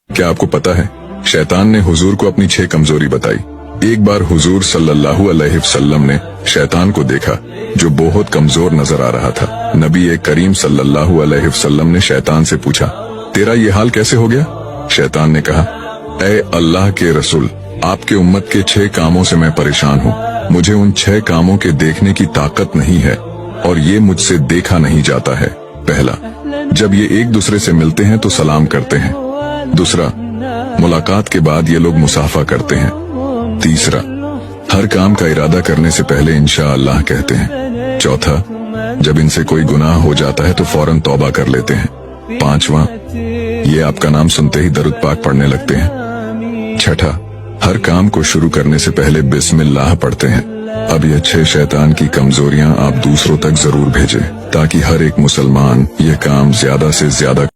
क्या आपको पता है, शैतान ने हुजूर को अपनी 6 कमजोरी बताई। एक बार हुजूर सल्लल्लाहु अलैहि वसल्लम ने शैतान को देखा जो बहुत कमजोर नजर आ रहा था। नबी करीम सल्लल्लाहु अलैहि वसल्लम ने शैतान से पूछा, तेरा ये हाल कैसे हो गया? शैतान ने कहा, ऐ अल्लाह के रसूल, आपके उम्मत के 6 कामों से मैं परेशान हूँ। मुझे उन 6 कामों के देखने की ताकत नहीं है और ये मुझसे देखा नहीं जाता है। पहला, जब ये एक दूसरे से मिलते हैं तो सलाम करते हैं। दूसरा, मुलाकात के बाद ये लोग मुसाफा करते हैं। तीसरा, हर काम का इरादा करने से पहले इंशाअल्लाह कहते हैं। चौथा, जब इनसे कोई गुनाह हो जाता है तो फौरन तौबा कर लेते हैं। पांचवा, ये आपका नाम सुनते ही दरूद पाक पढ़ने लगते हैं। छठा, हर काम को शुरू करने से पहले बिस्मिल्लाह पढ़ते हैं। अब ये 6 शैतान की कमजोरियां आप दूसरों तक जरूर भेजें ताकि हर एक मुसलमान ये काम ज्यादा से ज्यादा